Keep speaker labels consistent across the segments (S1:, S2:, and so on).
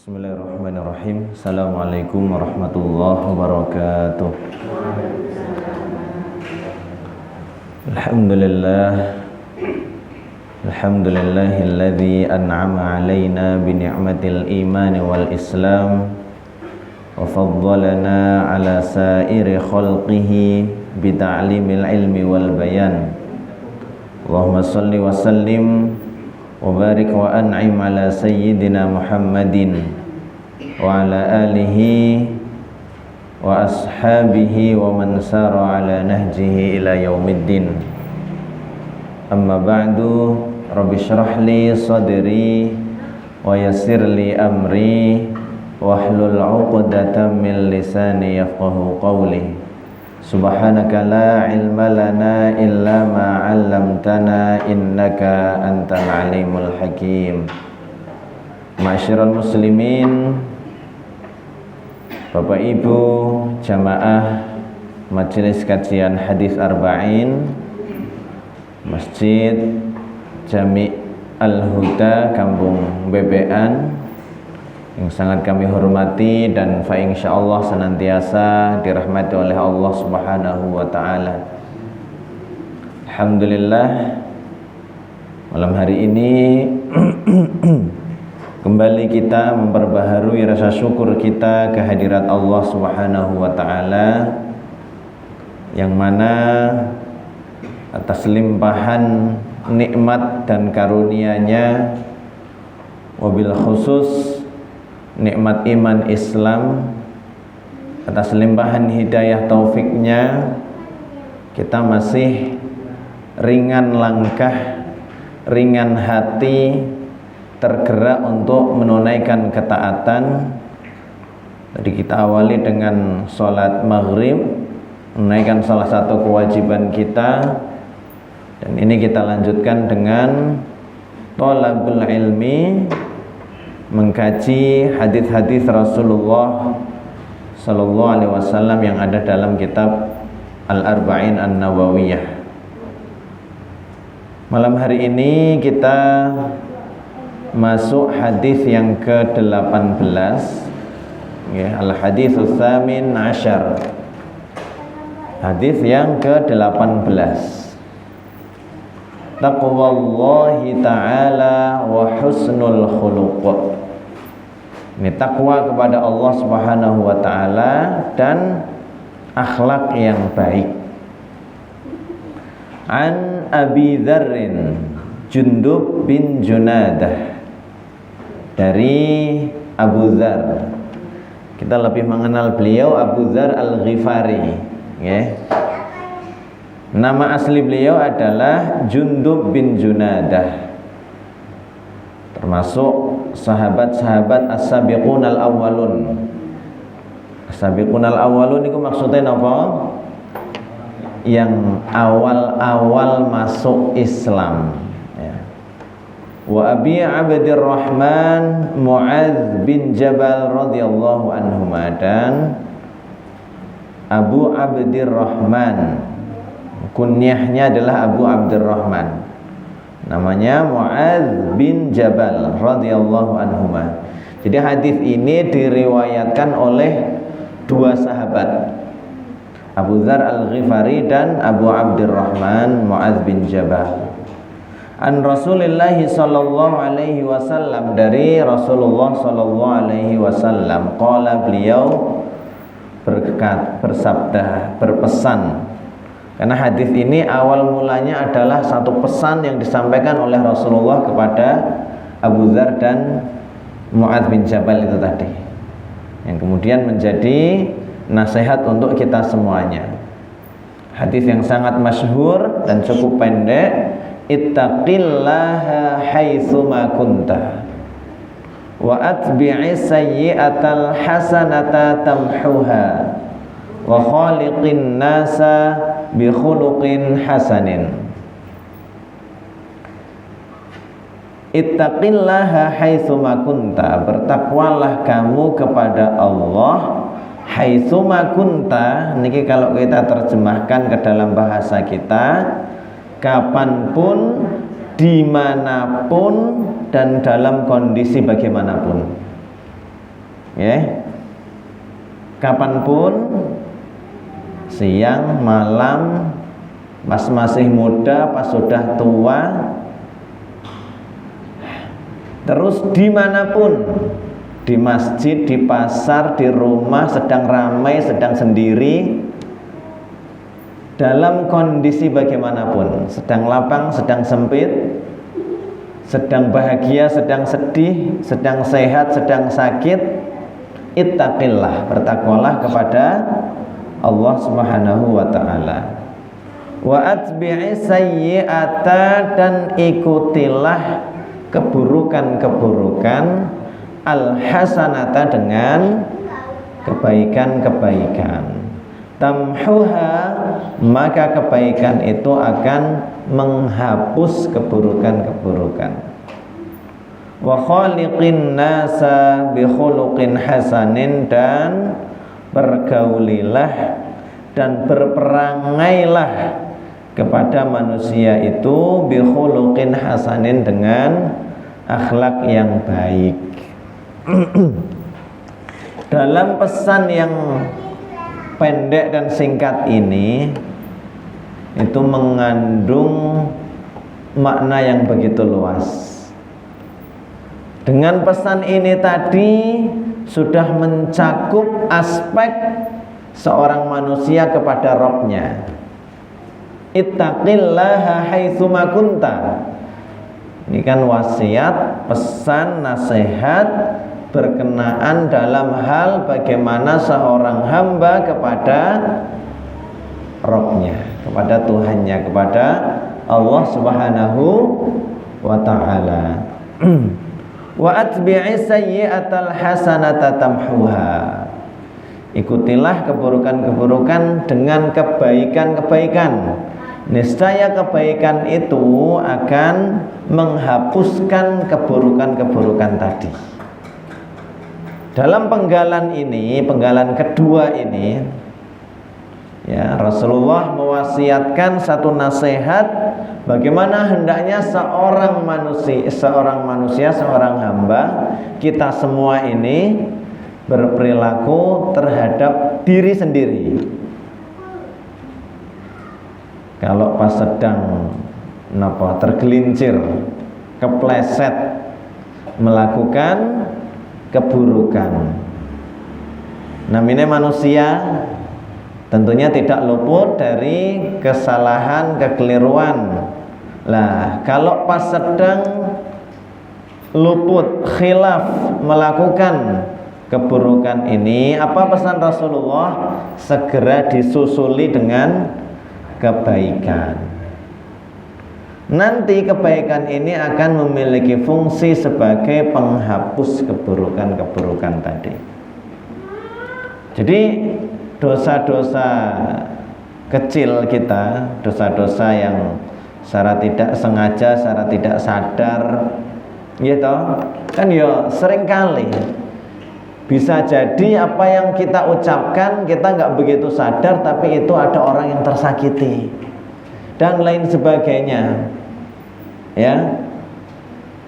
S1: Bismillahirrahmanirrahim. Assalamualaikum warahmatullahi wabarakatuh. Alhamdulillahilladzi an'ama 'alaina bi ni'matil iman wal islam wa faddalana 'ala sa'iri khalqihi bi ta'limil ilmi wal bayan. Allahumma shalli wa sallim wa barik wa an'im ala sayyidina Muhammadin wa ala alihi wa ashabihi wa man sara ala nahjihi ila yaumiddin. Amma ba'du, rabbi shrah li sadri wa yassir li amri wahlul 'uqdatam min lisani yafqahu qawli. Subhanaka la ilma lana illa ma 'allamtana innaka antal alimul hakim. Ma'asyiral muslimin, Bapak Ibu jamaah Majelis Kajian Hadis Arba'in Masjid Jami' Al-Huda Kampung Bebean yang sangat kami hormati dan insyaallah senantiasa dirahmati oleh Allah Subhanahu wa taala. Alhamdulillah, malam hari ini kembali kita memperbaharui rasa syukur kita kehadirat Allah Subhanahu wa taala, yang mana atas limpahan nikmat dan karunia-Nya, wabil khusus nikmat iman Islam, atas limpahan hidayah taufiknya, kita masih ringan langkah, ringan hati, tergerak untuk menunaikan ketaatan. Tadi kita awali dengan sholat maghrib, menunaikan salah satu kewajiban kita, dan ini kita lanjutkan dengan thalabul ilmi, mengkaji hadis-hadis Rasulullah sallallahu alaihi wasallam yang ada dalam kitab Al-Arba'in An-Nawawiyah. Malam hari ini kita masuk hadis yang ke-18, ya, Al-Haditsus Tsamin Asyar. Hadis yang ke-18. Taqwallahi ta'ala wa husnul khuluq. Ini takwa kepada Allah Subhanahu wa taala dan akhlak yang baik. An Abi Dzarrin Jundub bin Junadah, dari Abu Dzar. Kita lebih mengenal beliau Abu Dzar Al-Ghifari, ya. Nama asli beliau adalah Jundub bin Junadah, termasuk sahabat-sahabat as-sabiqun al-awwalun. As-sabiqun al-awwalun itu maksudnya apa? Yang awal-awal masuk Islam, ya. Wa Abi Abdurrahman Mu'adz bin Jabal radhiyallahu anhu, dan Abu Abdurrahman, kunyahnya adalah Abu Abdurrahman, namanya Mu'adz bin Jabal radhiyallahu anhuma. Jadi hadis ini diriwayatkan oleh dua sahabat, Abu Dzar Al-Ghifari dan Abu Abdurrahman Mu'adz bin Jabal. An Rasulillah sallallahu alaihi wasallam, dari Rasulullah sallallahu alaihi wasallam, qala, beliau bersabda, berpesan. Karena hadis ini awal mulanya adalah satu pesan yang disampaikan oleh Rasulullah kepada Abu Dzar dan Mu'adz bin Jabal itu tadi, yang kemudian menjadi nasihat untuk kita semuanya. Hadis yang sangat masyhur dan cukup pendek. Ittaqillaha haitsu ma kunta wa atbi'is sayyi'atal hasanata tamhuha wa khaliqin nasa bi khuluqin hasanin. Ittaqillaha haitsu ma kunta, bertakwalah kamu kepada Allah haitsu ma kunta. Niki kalau kita terjemahkan ke dalam bahasa kita, kapanpun, dimanapun, dan dalam kondisi bagaimanapun. Ya. Kapanpun, siang, malam, pas masih muda, pas sudah tua, terus dimanapun, di masjid, di pasar, di rumah, sedang ramai, sedang sendiri, dalam kondisi bagaimanapun, sedang lapang, sedang sempit, sedang bahagia, sedang sedih, sedang sehat, sedang sakit, ittaqillah, bertakwalah kepada Allah Subhanahu wa ta'ala. Wa atbi'i sayyi'ata, dan ikutilah keburukan-keburukan, al-hasanata, dengan kebaikan-kebaikan. Tamhuha, maka kebaikan itu akan menghapus keburukan-keburukan. Wa khaliqin nasa bi khuluqin hasanin, dan bergaulilah dan berperangailah kepada manusia itu bi khuluqin hasanin, dengan akhlak yang baik. Dalam pesan yang pendek dan singkat ini itu mengandung makna yang begitu luas. Dengan pesan ini tadi sudah mencakup aspek seorang manusia kepada Rabb-nya. Ittaqillaha haitsuma kunta. Ini kan wasiat, pesan, nasihat berkenaan dalam hal bagaimana seorang hamba kepada Rabb-nya, kepada Tuhannya, kepada Allah Subhanahu wa ta'ala. Wa atbi'i sayyi'atal hasanata tamhuha. Ikutilah keburukan-keburukan dengan kebaikan-kebaikan. Niscaya kebaikan itu akan menghapuskan keburukan-keburukan tadi. Dalam penggalan ini, penggalan kedua ini, ya, Rasulullah mewasiatkan satu nasihat bagaimana hendaknya seorang manusia, seorang hamba, kita semua ini berperilaku terhadap diri sendiri. Kalau pas sedang tergelincir, kepleset melakukan keburukan, namanya manusia tentunya tidak luput dari kesalahan, kekeliruan. Lah, kalau pas sedang luput, khilaf, melakukan keburukan ini, apa pesan Rasulullah? Segera disusuli dengan kebaikan. Nanti kebaikan ini akan memiliki fungsi sebagai penghapus keburukan-keburukan tadi. Jadi dosa-dosa kecil kita, dosa-dosa yang secara tidak sengaja, secara tidak sadar, gitu kan, ya seringkali bisa jadi apa yang kita ucapkan kita nggak begitu sadar, tapi itu ada orang yang tersakiti dan lain sebagainya, ya.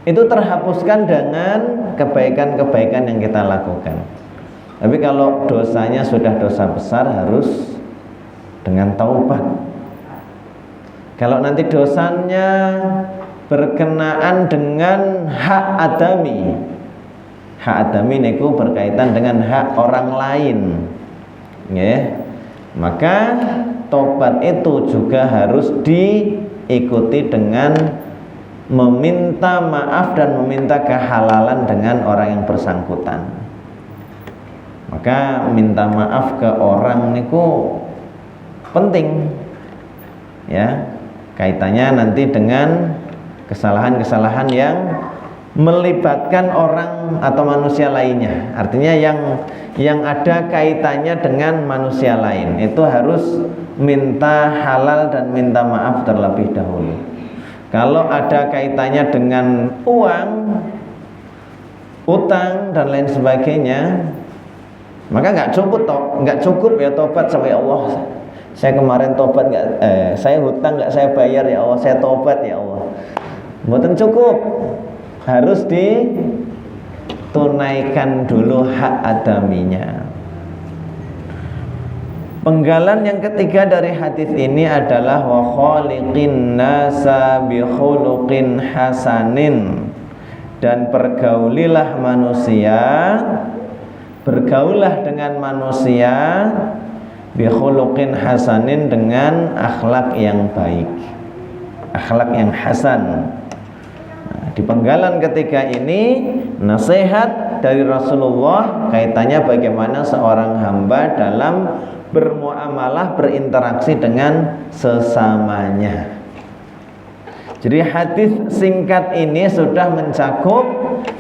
S1: Itu terhapuskan dengan kebaikan-kebaikan yang kita lakukan. Tapi kalau dosanya sudah dosa besar, harus dengan taubat. Kalau nanti dosanya berkenaan dengan hak adami, hak adami niku berkaitan dengan hak orang lain, ya, maka tobat itu juga harus diikuti dengan meminta maaf dan meminta kehalalan dengan orang yang bersangkutan. Maka minta maaf ke orang niku penting, ya, kaitannya nanti dengan kesalahan-kesalahan yang melibatkan orang atau manusia lainnya. Artinya yang ada kaitannya dengan manusia lain, itu harus minta halal dan minta maaf terlebih dahulu. Kalau ada kaitannya dengan uang, utang dan lain sebagainya, maka nggak cukup ya tobat sama ya Allah. Saya kemarin tobat saya hutang nggak saya bayar ya Allah, saya tobat ya Allah. Mboten cukup, harus ditobat tunaikan dulu hak adaminya. Penggalan yang ketiga dari hadis ini adalah wa khaliqin nasa bi khuluqin hasanin, dan bergaulilah manusia, bergaulah dengan manusia bi khuluqin hasanin, dengan akhlak yang baik, akhlak yang hasan. Nah, di penggalan ketiga ini nasihat dari Rasulullah kaitannya bagaimana seorang hamba dalam bermuamalah, berinteraksi dengan sesamanya. Jadi hadis singkat ini sudah mencakup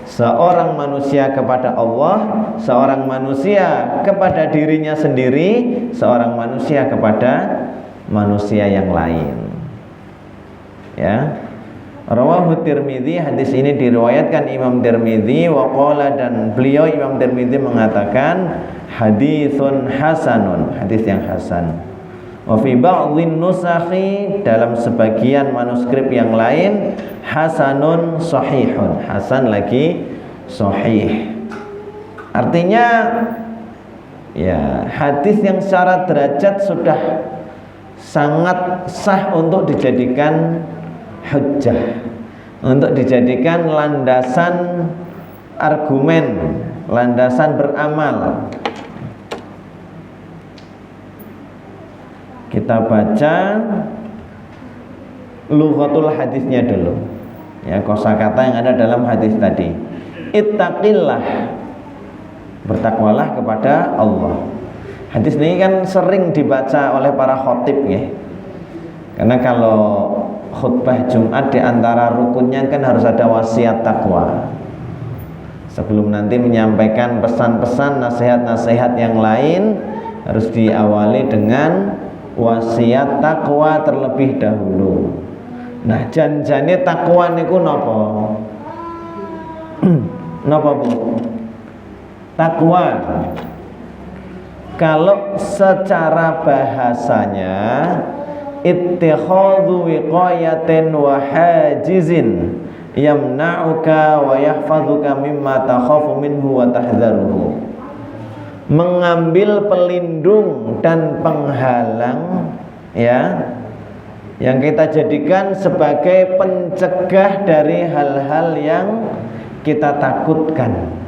S1: seorang manusia kepada Allah, seorang manusia kepada dirinya sendiri, seorang manusia kepada manusia yang lain. Ya. Rawahu Tirmidzi, hadis ini diriwayatkan Imam Tirmidzi wa qala, dan beliau Imam Tirmidzi mengatakan haditsun hasanun, hadis yang hasan. Wa fi ba'dhin nusakhi, dalam sebagian manuskrip yang lain hasanun sahihun, hasan lagi sahih. Artinya ya hadis yang secara derajat sudah sangat sah untuk dijadikan hujjah, untuk dijadikan landasan argumen, landasan beramal. Kita baca lughatul hadisnya dulu, ya, kosakata yang ada dalam hadis tadi. Ittaqillah, bertakwalah kepada Allah. Hadis ini kan sering dibaca oleh para khatib, ya. Karena kalau khutbah Jumat di antara rukunnya kan harus ada wasiat takwa. Sebelum nanti menyampaikan pesan-pesan, nasihat-nasihat yang lain, harus diawali dengan wasiat takwa terlebih dahulu. Nah, janjane takwa niku napa? Napa, Bu? Takwa kalau secara bahasanya ittikhadhu wiqayatin wa hajizin yamna'uka wa yahfazuka mimma takhafu minhu wa tahdharuhu. Mengambil pelindung dan penghalang, ya, yang kita jadikan sebagai pencegah dari hal-hal yang kita takutkan.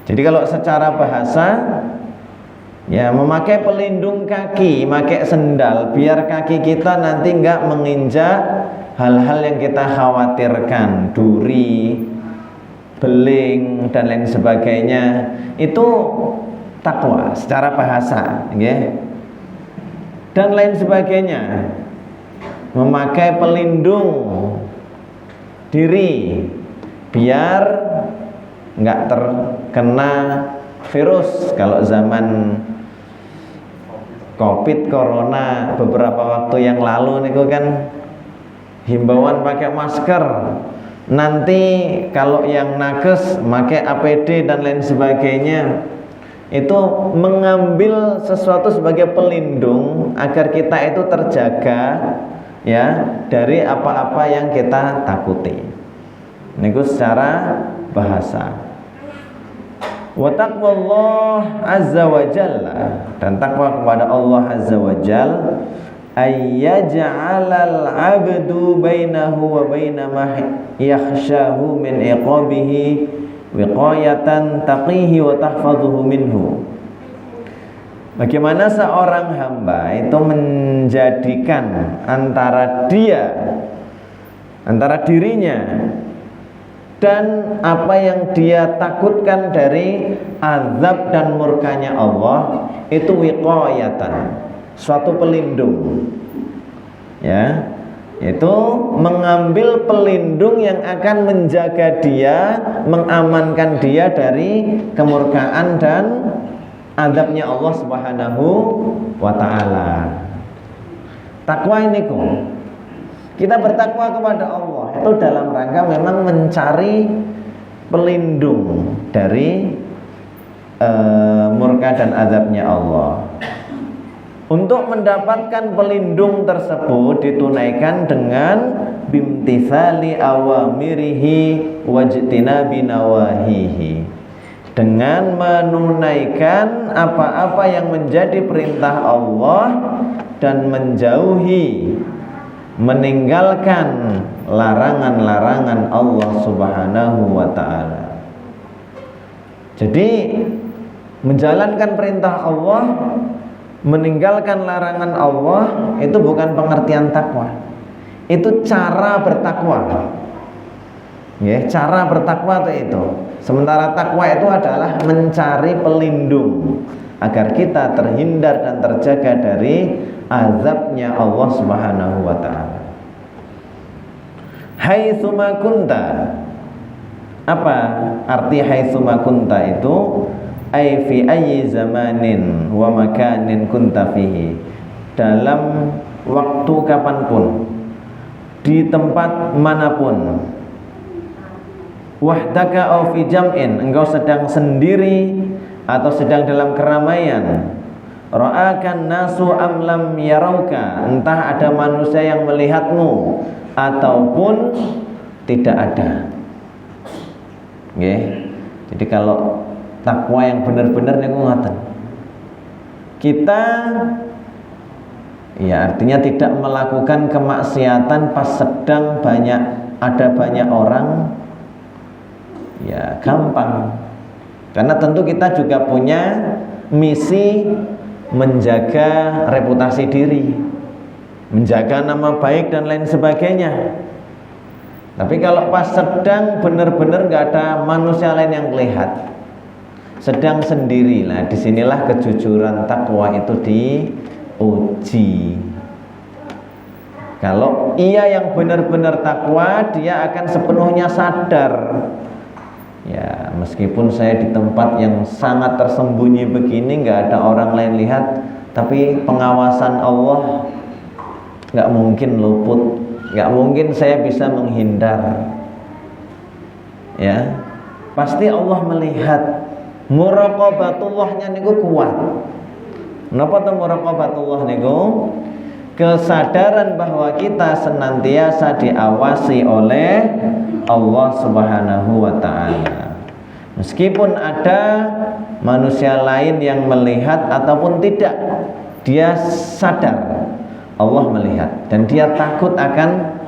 S1: Jadi kalau secara bahasa, ya, memakai pelindung kaki, pakai sendal, biar kaki kita nanti enggak menginjak hal-hal yang kita khawatirkan, duri, beling dan lain sebagainya. Itu takwa secara bahasa, ya. Dan lain sebagainya. Memakai pelindung diri biar enggak terkena virus. Kalau zaman Covid Corona beberapa waktu yang lalu niku kan himbauan pakai masker. Nanti kalau yang nakes pakai APD dan lain sebagainya. Itu mengambil sesuatu sebagai pelindung agar kita itu terjaga, ya, dari apa-apa yang kita takuti. Niku secara bahasa. Wa taqwallah azza wa jalla, dan takwa kepada Allah azza wa jalla ayyaj'alal 'abdu bainahu wa baina ma yakhshahu min iqabihi wiqayatan taqihi wa tahfazuhu minhu. Bagaimana seorang hamba itu menjadikan antara dirinya dan apa yang dia takutkan dari azab dan murkanya Allah itu wiqayatan, suatu pelindung, ya, itu mengambil pelindung yang akan menjaga dia, mengamankan dia dari kemurkaan dan azabnya Allah Subhanahu wa ta'ala. Takwa ini kita bertakwa kepada Allah itu dalam rangka memang mencari pelindung dari murka dan azabnya Allah. Untuk mendapatkan pelindung tersebut ditunaikan dengan bimtithali awamirihi wajtinabi nawahihi, dengan menunaikan apa-apa yang menjadi perintah Allah dan meninggalkan larangan-larangan Allah Subhanahu wa ta'ala. Jadi menjalankan perintah Allah, meninggalkan larangan Allah, itu bukan pengertian takwa. Itu cara bertakwa. Ya, cara bertakwa itu. Sementara takwa itu adalah mencari pelindung agar kita terhindar dan terjaga dari azabnya Allah Subhanahu wa ta'ala. Haitsuma kunta. Apa arti haitsuma kunta itu? Ai fi ayyi zamanin wa makanin kunta fihi. Dalam waktu kapanpun, di tempat manapun. Wahdaka au fi jam'in, engkau sedang sendiri atau sedang dalam keramaian. Ra'akan nasu am lam yarauka, entah ada manusia yang melihatmu ataupun tidak ada. Nggih. Jadi kalau takwa yang benar-benar niku ngoten. Kita ya artinya tidak melakukan kemaksiatan pas sedang ada banyak orang. Ya gampang, karena tentu kita juga punya misi menjaga reputasi diri, menjaga nama baik dan lain sebagainya. Tapi kalau pas sedang benar-benar nggak ada manusia lain yang melihat, sedang sendiri, lah disinilah kejujuran takwa itu diuji. Kalau ia yang benar-benar takwa, dia akan sepenuhnya sadar. Ya, meskipun saya di tempat yang sangat tersembunyi begini, nggak ada orang lain lihat, tapi pengawasan Allah nggak mungkin luput, nggak mungkin saya bisa menghindar. Ya, pasti Allah melihat. Muraqabatullahnya niku kuat. Napa tuh muraqabatullah niku? Kesadaran bahwa kita senantiasa diawasi oleh Allah Subhanahu wa ta'ala. Meskipun ada manusia lain yang melihat ataupun tidak, dia sadar Allah melihat dan dia takut akan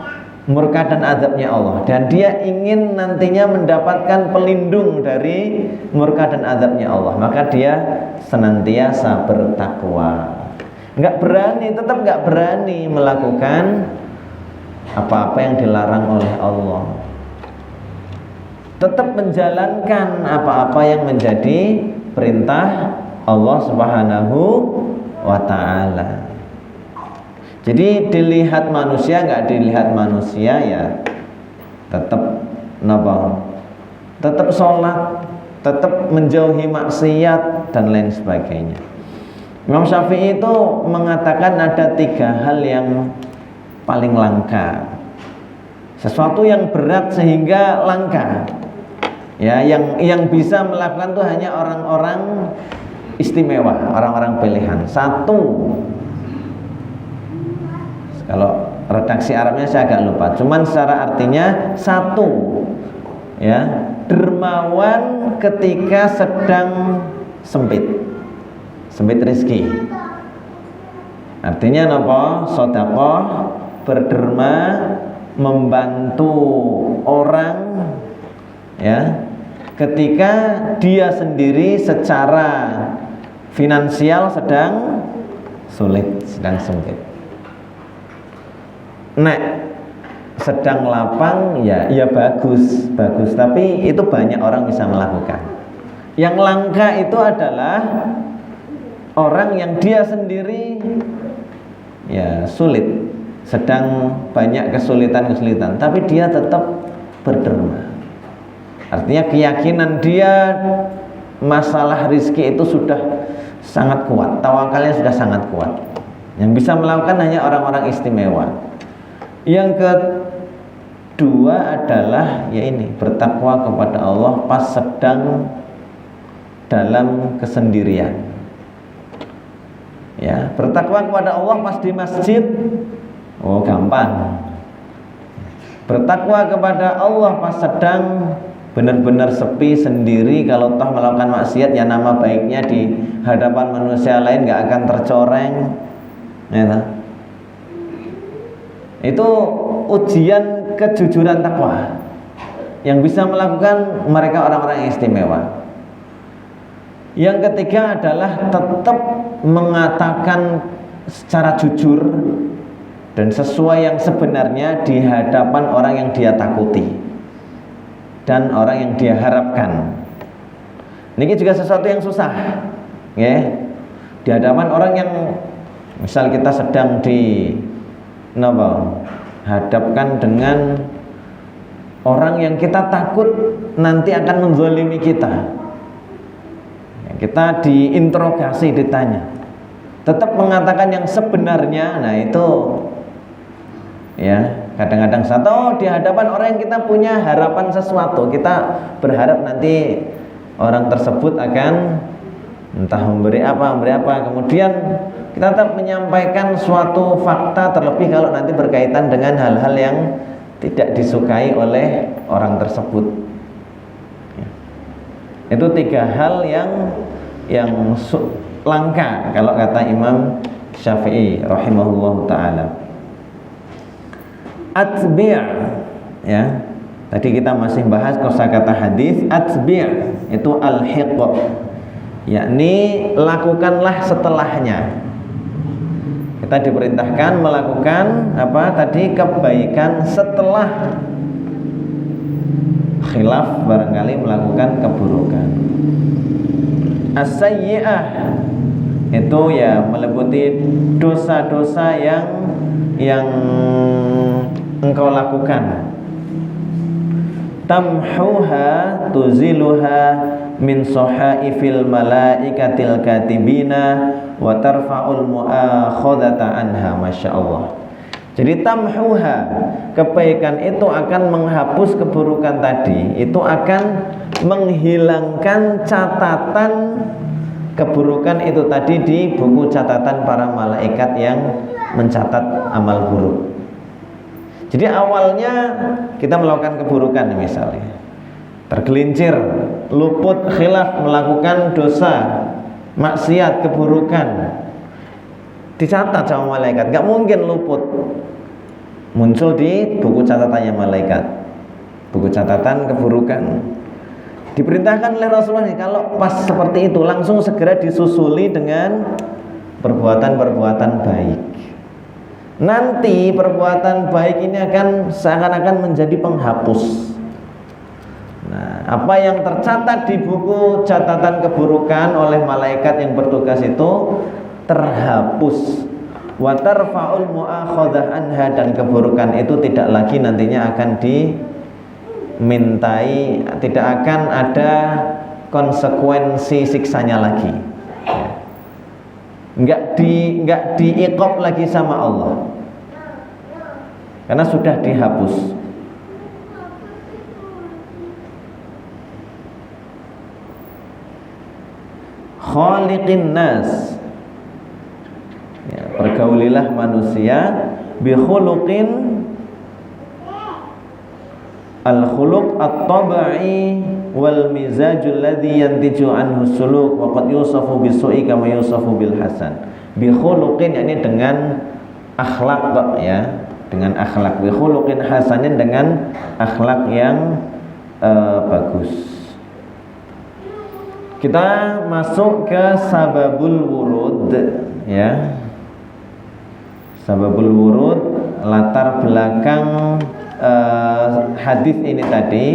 S1: murka dan azabnya Allah, dan dia ingin nantinya mendapatkan pelindung dari murka dan azabnya Allah. Maka dia senantiasa bertakwa. Tetap nggak berani melakukan apa-apa yang dilarang oleh Allah. Tetap menjalankan apa-apa yang menjadi perintah Allah Subhanahu wa ta'ala. Jadi dilihat manusia, nggak dilihat manusia, ya tetap tetap sholat, tetap menjauhi maksiat dan lain sebagainya. Imam Syafi'i itu mengatakan ada 3 hal yang paling langka, sesuatu yang berat sehingga langka. Ya, yang bisa melakukan itu hanya orang-orang istimewa, orang-orang pilihan. 1, kalau redaksi Arabnya saya agak lupa, cuman secara artinya 1, ya, dermawan ketika sedang sempit rezeki. Artinya napa? Sedekah, berderma, membantu orang, ya, ketika dia sendiri secara finansial sedang sulit, sedang sempit. Sedang lapang, ya bagus, tapi itu banyak orang bisa melakukan. Yang langka itu adalah orang yang dia sendiri ya sulit, sedang banyak kesulitan, tapi dia tetap berderma. Artinya keyakinan dia masalah rizki itu sudah sangat kuat, tawakalnya sudah sangat kuat. Yang bisa melakukan hanya orang-orang istimewa. Yang kedua adalah ya ini, bertakwa kepada Allah pas sedang dalam kesendirian. Ya, bertakwa kepada Allah pas di masjid, oh gampang. Bertakwa kepada Allah pas sedang benar-benar sepi sendiri, kalau toh melakukan maksiat ya nama baiknya di hadapan manusia lain nggak akan tercoreng, ya. Itu ujian kejujuran takwa yang bisa melakukan mereka orang-orang yang istimewa. Yang ketiga adalah tetap mengatakan secara jujur dan sesuai yang sebenarnya di hadapan orang yang dia takuti dan orang yang dia harapkan. Ini juga sesuatu yang susah, ya. Di hadapan orang yang misal kita sedang hadapkan dengan orang yang kita takut nanti akan menzalimi kita. Kita diinterogasi, ditanya, tetap mengatakan yang sebenarnya. Nah itu, ya, kadang-kadang satu di hadapan orang yang kita punya harapan sesuatu, kita berharap nanti orang tersebut akan entah memberi apa, kemudian kita tetap menyampaikan suatu fakta, terlebih kalau nanti berkaitan dengan hal-hal yang tidak disukai oleh orang tersebut. Itu tiga hal yang langka kalau kata Imam Syafi'i rahimahullahu ta'ala. Atbi', ya. Tadi kita masih bahas kosakata hadis. Atbi' itu al-hiq, yakni lakukanlah setelahnya. Kita diperintahkan melakukan apa tadi, kebaikan setelah khilaf, barangkali melakukan keburukan. As-sayyi'ah itu ya meliputi dosa-dosa yang engkau lakukan. Tamhuha tuziluha min sahaifil malaikatil katibina wa tarfa'ul mu'akhadata anha. Masya Allah. Jadi tamhuha, kebaikan itu akan menghapus keburukan tadi, itu akan menghilangkan catatan keburukan itu tadi di buku catatan para malaikat yang mencatat amal buruk. Jadi awalnya kita melakukan keburukan misalnya, tergelincir, luput khilaf, melakukan dosa, maksiat, keburukan, dicatat sama malaikat, gak mungkin luput, muncul di buku catatannya malaikat, buku catatan keburukan. Diperintahkan oleh Rasulullah nih, kalau pas seperti itu langsung segera disusuli dengan perbuatan-perbuatan baik. Nanti perbuatan baik ini akan seakan-akan menjadi penghapus. Nah, apa yang tercatat di buku catatan keburukan oleh malaikat yang bertugas itu terhapus. Wa tarfa'ul mu'akhadah anha, dan keburukan itu tidak lagi nantinya akan dimintai, tidak akan ada konsekuensi siksanya lagi. Enggak diiqab lagi sama Allah, karena sudah dihapus. Khaliqin nas, ya, pergaulilah manusia bi khuluqin, al-khuluq at-tabi'i wal mizajul ladzi yantiju anhu suluk wa qad yusafu bisu'i kama yusafu bil hasan. Bi khuluqin, yakni dengan akhlak, ya, dengan akhlak. Bi khuluqin hasanin, dengan akhlak yang bagus. Kita masuk ke sababul wurud, ya. Sababul wurud, latar belakang hadis ini tadi.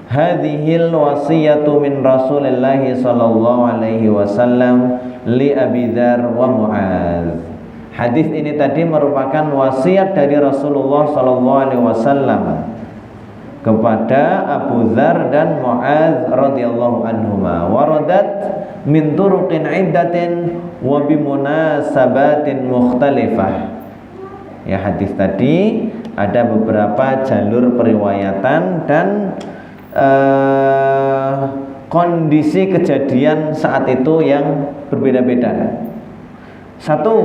S1: Hadhil wasiyatu min Rasulillah sallallahu alaihi wasallam li Abi Dzar wa Mu'adz. Hadis ini tadi merupakan wasiat dari Rasulullah sallallahu alaihi wasallam kepada Abu Dzar dan Mu'adz radhiyallahu anhuma. Waradat min turuqin iddatin wa bimunasabatin mukhtalifah. Ya, hadis tadi ada beberapa jalur periwayatan dan kondisi kejadian saat itu yang berbeda-beda. Satu,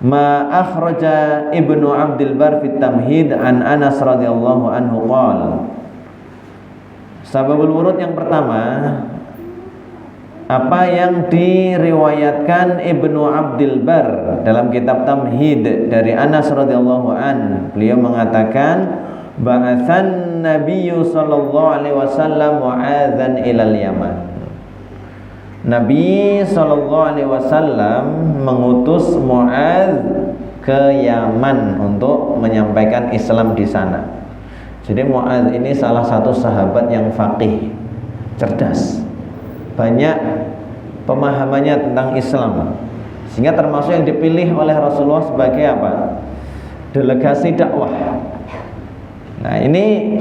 S1: Ma akhraja Ibnu Abdul Bar fi Tamhid an Anas radhiyallahu anhu qala. Sababul wurud yang pertama, apa yang diriwayatkan Ibnu Abdul Bar dalam kitab Tamhid dari Anas radhiyallahu an, beliau mengatakan ba'atsan Nabiyyu sallallahu alaihi wasallam Mu'adzan ilal Yaman. Nabi sallallahu alaihi wasallam mengutus Mu'adz ke Yaman untuk menyampaikan Islam di sana. Jadi Mu'adz ini salah satu sahabat yang faqih, cerdas, banyak pemahamannya tentang Islam, sehingga termasuk yang dipilih oleh Rasulullah sebagai apa? Delegasi dakwah. Nah, ini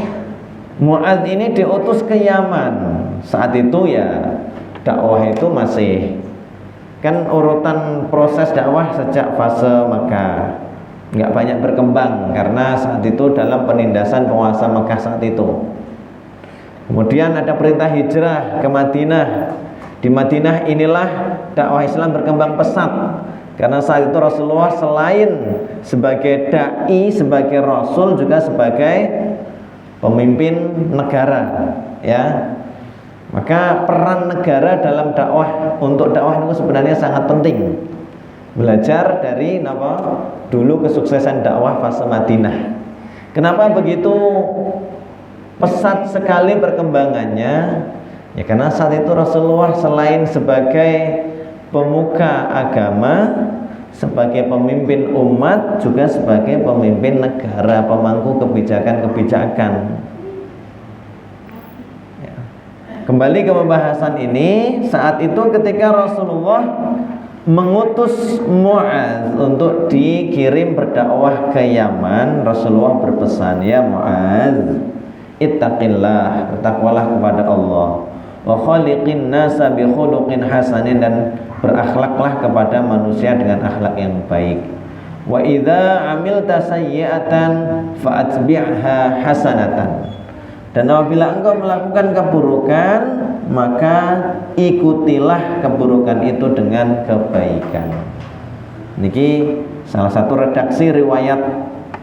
S1: Mu'adz ini diutus ke Yaman. Saat itu ya dakwah itu masih kan urutan proses dakwah sejak fase Mekah nggak banyak berkembang karena saat itu dalam penindasan penguasa Mekah saat itu. Kemudian ada perintah hijrah ke Madinah. Di Madinah inilah dakwah Islam berkembang pesat karena saat itu Rasulullah selain sebagai dai, sebagai rasul, juga sebagai pemimpin negara, ya. Maka peran negara dalam dakwah, untuk dakwah itu sebenarnya sangat penting. Belajar dari dulu kesuksesan dakwah fase Madinah. Kenapa begitu pesat sekali perkembangannya? Ya karena saat itu Rasulullah selain sebagai pemuka agama, sebagai pemimpin umat, juga sebagai pemimpin negara, pemangku kebijakan-kebijakan. Kembali ke pembahasan ini, saat itu ketika Rasulullah mengutus Mu'adz untuk dikirim berdakwah ke Yaman, Rasulullah berpesan, ya Mu'adz, ittaqillah, bertakwalah kepada Allah, wa khaliqin nasa bi khuluqin hasanin, dan berakhlaklah kepada manusia dengan akhlak yang baik. Wa idza amilta sayyi'atan fa atbi'ha hasanatan. Dan apabila engkau melakukan keburukan, maka ikutilah keburukan itu dengan kebaikan. Niki salah satu redaksi riwayat,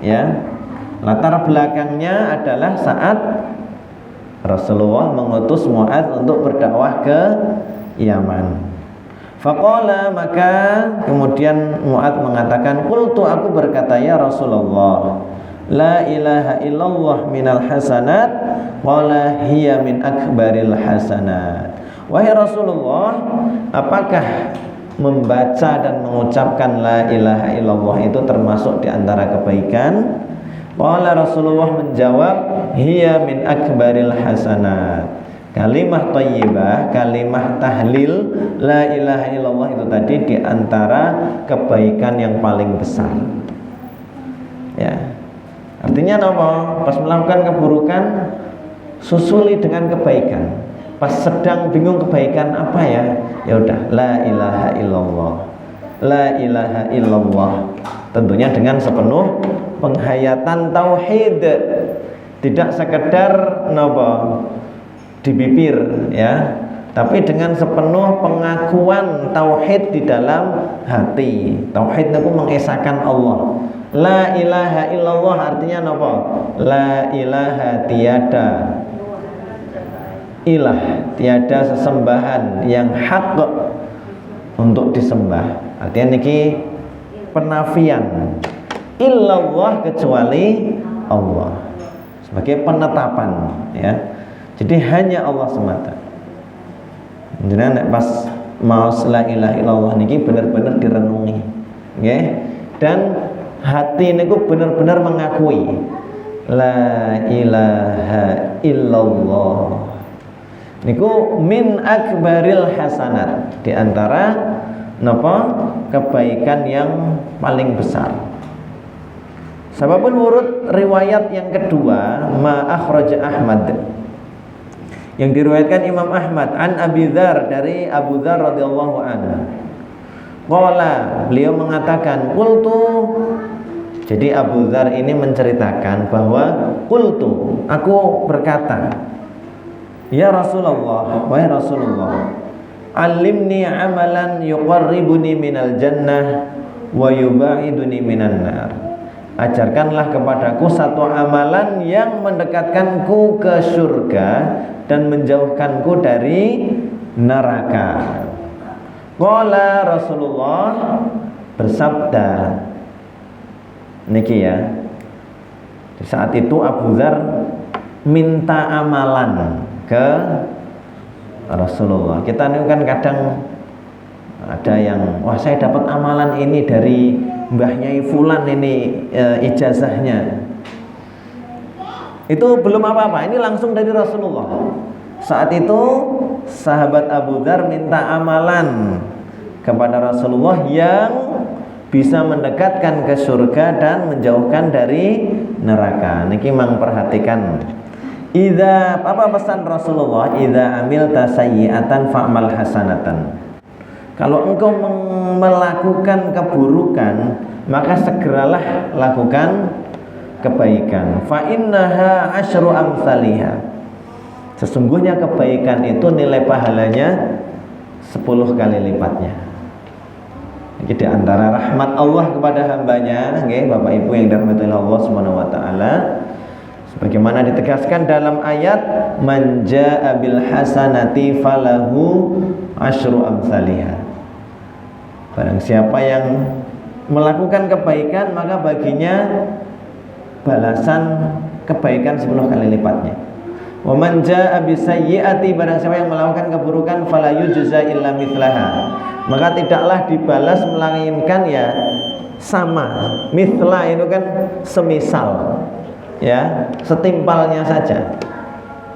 S1: ya. Latar belakangnya adalah saat Rasulullah mengutus Mu'adz untuk berdakwah ke Yaman. Faqala, maka kemudian Mu'adz mengatakan, qultu, aku berkata, ya Rasulullah, la ilaha illallah minal hasanat wala hiya min akbaril hasanat. Wahai Rasulullah, apakah membaca dan mengucapkan la ilaha illallah itu termasuk di antara kebaikan? Qala, Rasulullah menjawab, hiya min akbaril hasanat. Kalimah thayyibah, kalimah tahlil la ilaha illallah itu tadi di antara kebaikan yang paling besar. Ya. Artinya apa? Pas melakukan keburukan, susuli dengan kebaikan. Pas sedang bingung kebaikan apa ya? Ya udah, la ilaha illallah. La ilaha illallah. Tentunya dengan sepenuh penghayatan tauhid. Tidak sekedar di bibir, ya. Tapi dengan sepenuh pengakuan tauhid di dalam hati. Tauhid itu mengesahkan Allah. La ilaha illallah artinya apa? La ilaha, tiada ilah, tiada sesembahan yang hak untuk disembah. Artinya niki penafian, illallah, kecuali Allah, sebagai penetapan, ya. Jadi hanya Allah semata. Jadi pas mau la ilaha illallah niki benar-benar direnungi, ya. Dan hati niku benar-benar mengakui la ilaha illallah niku min akbaril hasanat, di antara kebaikan yang paling besar. Sababul wurud riwayat yang kedua, ma akhraja Ahmad, yang diriwayatkan Imam Ahmad an Abi Dzar, dari Abu Dzar radhiyallahu anhu. Qala, beliau mengatakan, qultu. Jadi Abu Dzar ini menceritakan bahwa qultu, aku berkata, ya Rasulullah, wahai Rasulullah, alimni amalan yuqarribuni minal jannah wa yubaiduni minan nar. Ajarkanlah kepadaku satu amalan yang mendekatkanku ke surga dan menjauhkanku dari neraka. Qala Rasulullah bersabda niki ya. Di saat itu Abu Dzar minta amalan ke Rasulullah. Kita ini kan kadang ada yang, wah saya dapat amalan ini dari Mbah Nyai Fulan ini ijazahnya. Itu belum apa-apa, ini langsung dari Rasulullah. Saat itu sahabat Abu Dzar minta amalan kepada Rasulullah yang bisa mendekatkan ke surga dan menjauhkan dari neraka. Niki mang perhatikan. Apa pesan Rasulullah? Idza amilta sayyi'atan fa'mal hasanatan. Kalau engkau melakukan keburukan, maka segeralah lakukan kebaikan. Fa innaha asyru amsalihha. Sesungguhnya kebaikan itu nilai pahalanya 10 kali lipatnya. Ini di antara rahmat Allah kepada hambanya, nggih Bapak Ibu yang dirahmati Allah Subhanahu wa taala. Sebagaimana ditegaskan dalam ayat man jaa bil hasanati falahu asyru amsalihha. Barang siapa yang melakukan kebaikan maka baginya balasan kebaikan 10 kali lipatnya. Wa man jaa bisayyi'ati, barang siapa yang melakukan keburukan fala yujza illa mithlaha, maka tidaklah dibalas melainkan ya sama. Mithla itu kan semisal, ya, setimpalnya saja.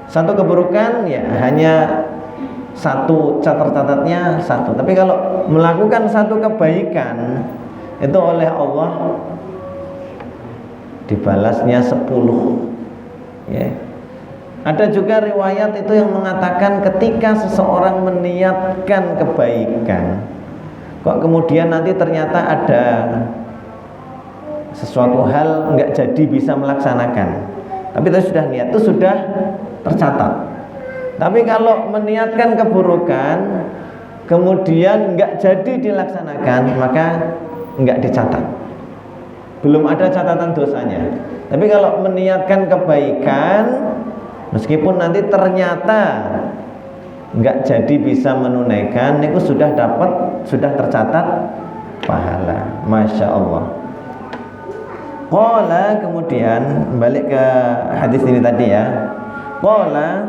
S1: Satu keburukan ya hanya satu, catatnya satu. Tapi kalau melakukan satu kebaikan itu oleh Allah dibalasnya 10, ya. Ada juga riwayat itu yang mengatakan ketika seseorang meniatkan kebaikan, kok kemudian nanti ternyata ada sesuatu hal nggak jadi bisa melaksanakan, tapi itu sudah niat, itu sudah tercatat. Tapi kalau meniatkan keburukan kemudian nggak jadi dilaksanakan, maka nggak dicatat, belum ada catatan dosanya. Tapi kalau meniatkan kebaikan, meskipun nanti ternyata nggak jadi bisa menunaikan, itu sudah dapat, sudah tercatat pahala. Masya Allah. Qala, kemudian balik ke hadis ini tadi ya. Qala,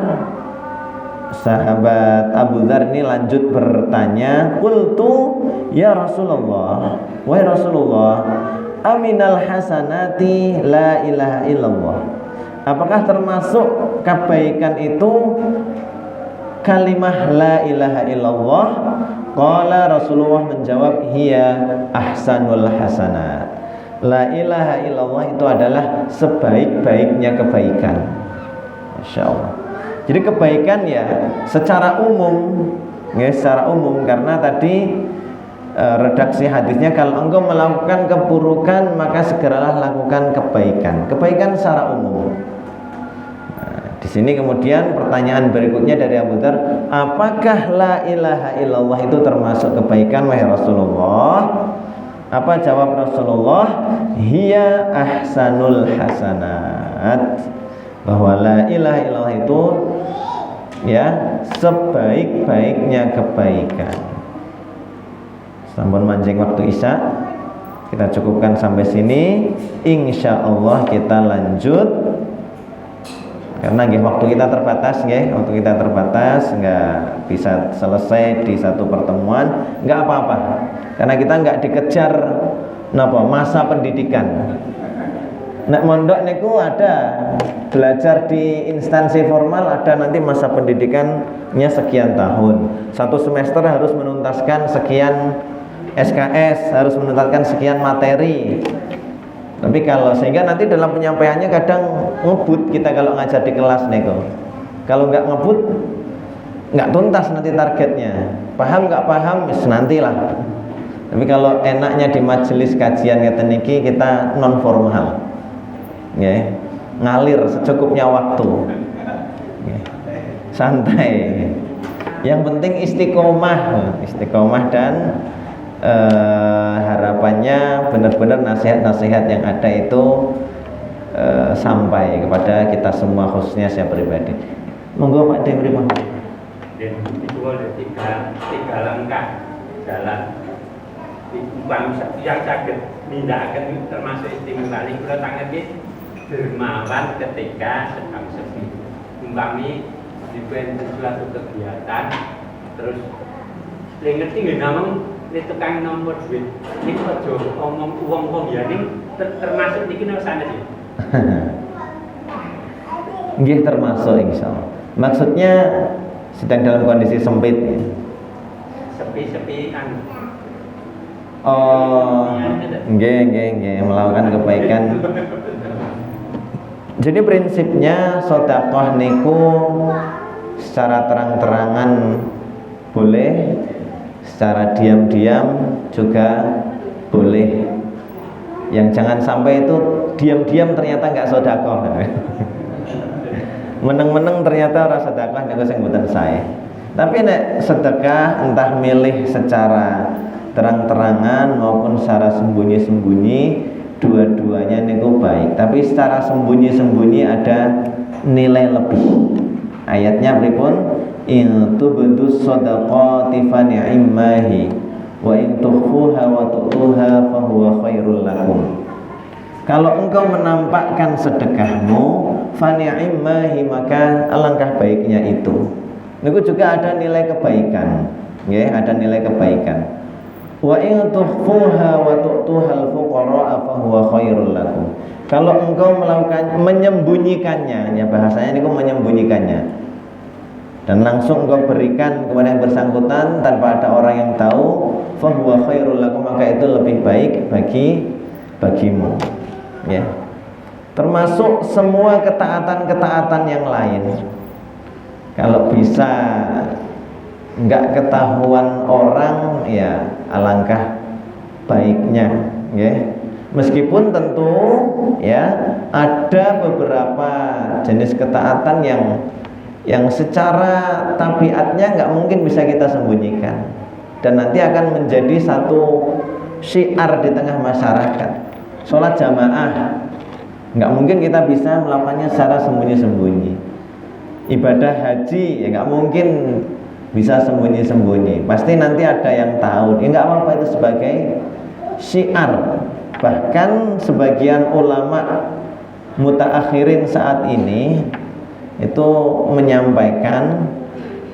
S1: sahabat Abu Dzar ini lanjut bertanya, qultu ya Rasulullah, wahai Rasulullah, aminal hasanati la ilaha illallah. Apakah termasuk kebaikan itu kalimah la ilaha illallah? Qala, Rasulullah menjawab, hiya ahsanul hasanat. La ilaha illallah itu adalah sebaik-baiknya kebaikan. Masya Allah. Jadi kebaikan ya secara umum, ya secara umum, karena tadi redaksi hadisnya kalau engkau melakukan keburukan maka segeralah lakukan kebaikan. Kebaikan secara umum. Di sini kemudian pertanyaan berikutnya dari Abu Dzar, apakah la ilaha illallah itu termasuk kebaikan wahai Rasulullah? Apa jawab Rasulullah? Hiya ahsanul hasanat. Bahwa la ilaha illallah itu ya sebaik-baiknya kebaikan. Sampun mancing waktu Isya, kita cukupkan sampai sini. Insya Allah kita lanjut, karena waktu kita terbatas, waktu kita terbatas, nggak bisa selesai di satu pertemuan, nggak apa-apa, karena kita nggak dikejar masa pendidikan. Nek mondok niku ada belajar di instansi formal, ada nanti masa pendidikannya sekian tahun, satu semester harus menuntaskan sekian SKS, harus menuntaskan sekian materi. Tapi kalau sehingga nanti dalam penyampaiannya kadang ngebut kita kalau ngajar di kelas nego. Kalau nggak ngebut, nggak tuntas nanti targetnya. Paham nggak paham, nantilah. Tapi kalau enaknya di majelis kajian ngeten niki kita non formal, ya, ngalir secukupnya waktu, ya, santai. Yang penting istiqomah dan harapannya benar-benar nasihat-nasihat yang ada itu sampai kepada kita semua, khususnya saya pribadi. Monggo Pak Demri, Pak.
S2: Itu ada tiga langkah jalan yang sakit nindakaken termasuk istimewa. Kula tanggep dermawan ketika sedang sepi. Umpami dipen suatu kegiatan terus ngerti nggih namung tukang nomor duit niku aja omong wong ya ning termasuk niki napa sanes ya.
S1: Nggih termasuk insyaallah. Maksudnya sedang dalam kondisi sempit.
S2: Sepi kan.
S1: Oh, nggih melakukan kebaikan. Jadi prinsipnya sedekah niku secara terang-terangan boleh, secara diam-diam juga boleh. Yang jangan sampai itu diam-diam ternyata nggak sedekah. Meneng-meneng ternyata ora sedekah niku sing mboten sae. Tapi nek sedekah entah milih secara terang-terangan maupun secara sembunyi-sembunyi, dua-duanya niku baik. Tapi secara sembunyi-sembunyi ada nilai lebih. Ayatnya pripun? In tubdus shadaqati fa ni'mahi wa in tukhfuha wa tu'tuha fa huwa khairul lakum. Kalau engkau menampakkan sedekahmu, fa ni'mahi, maka alangkah baiknya itu. Niku juga ada nilai kebaikan. Ya, ada nilai kebaikan. Wa in tukhfuha wa tu'tuhal fuqara fa huwa khairul lakum. Kalau engkau melakukan menyembunyikannya, ya bahasanya niku menyembunyikannya, dan langsung engkau berikan kepada yang bersangkutan tanpa ada orang yang tahu, fa huwa khairul lakum, maka itu lebih baik bagimu. Ya. Termasuk semua ketaatan-ketaatan yang lain. Kalau bisa enggak ketahuan orang, ya alangkah baiknya, ya. Meskipun tentu ya ada beberapa jenis ketaatan yang secara tabiatnya nggak mungkin bisa kita sembunyikan, dan nanti akan menjadi satu syiar di tengah masyarakat. Sholat jamaah nggak mungkin kita bisa melakukannya secara sembunyi-sembunyi. Ibadah haji ya nggak mungkin bisa sembunyi-sembunyi, pasti nanti ada yang tahu. Ya nggak apa-apa, itu sebagai syiar. Bahkan sebagian ulama mutaakhirin saat ini itu menyampaikan,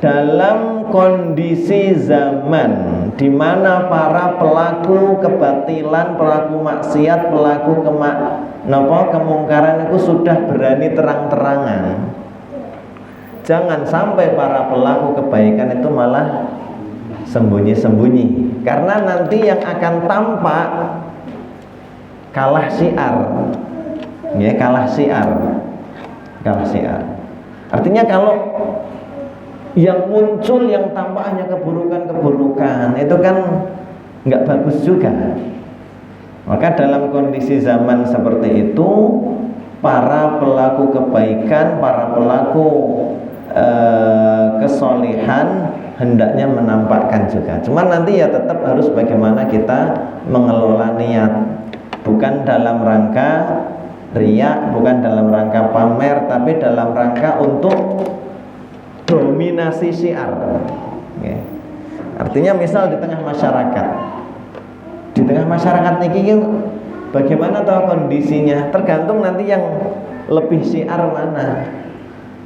S1: dalam kondisi zaman di mana para pelaku kebatilan, pelaku maksiat, pelaku kemungkaran itu sudah berani terang-terangan, jangan sampai para pelaku kebaikan itu malah sembunyi-sembunyi, karena nanti yang akan tampak kalah syiar, ya, kalah syiar. Artinya kalau yang muncul yang tampak hanya keburukan-keburukan, itu kan nggak bagus juga. Maka dalam kondisi zaman seperti itu, para pelaku kebaikan, para pelaku kesolehan hendaknya menampakkan juga. Cuman nanti ya tetap harus bagaimana kita mengelola niat. Bukan dalam rangka riya, bukan dalam rangka pamer, tapi dalam rangka untuk dominasi syiar. Okay. Artinya misal di tengah masyarakat niki bagaimana tahu kondisinya, tergantung nanti yang lebih syiar mana.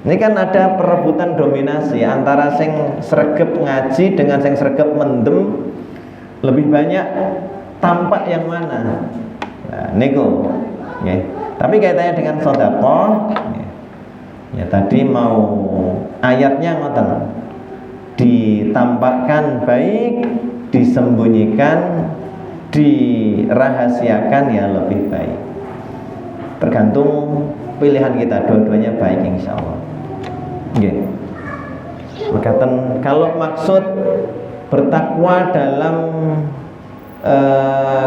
S1: Ini kan ada perebutan dominasi antara sing sregep ngaji dengan sing sregep mendem, lebih banyak tampak yang mana. Nah, niku. Okay. Tapi kaitannya dengan sedekah, ya tadi mau ayatnya ngoten, ditampakkan baik, disembunyikan, dirahasiakan ya lebih baik. Tergantung pilihan kita, dua-duanya baik insyaallah. Nggih. Mekaten kalau maksud bertakwa dalam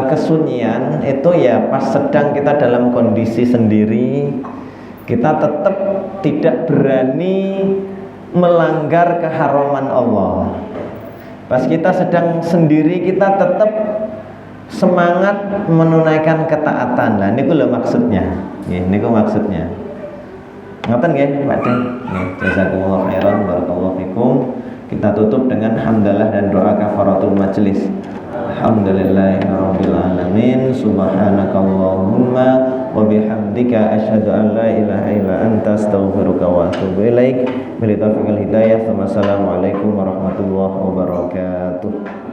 S1: kesunyian itu ya pas sedang kita dalam kondisi sendiri, kita tetap tidak berani melanggar keharaman Allah, Pas kita sedang sendiri kita tetap semangat menunaikan ketaatan. Nah niku lho maksudnya. Nggih, niku maksudnya. Ngoten nggih, Pak Den. Nggih, jazakumullah khairan, barakallahu fikum. Kita tutup dengan hamdalah dan doa kafaratul majelis. Alhamdulillahirabbil alamin. Subhanakallahumma wa bihamdika asyhadu an la ilaha illa anta astaghfiruka wa atubu ilaik. Billahi taufiq wal hidayah. Wassalamualaikum warahmatullahi wabarakatuh.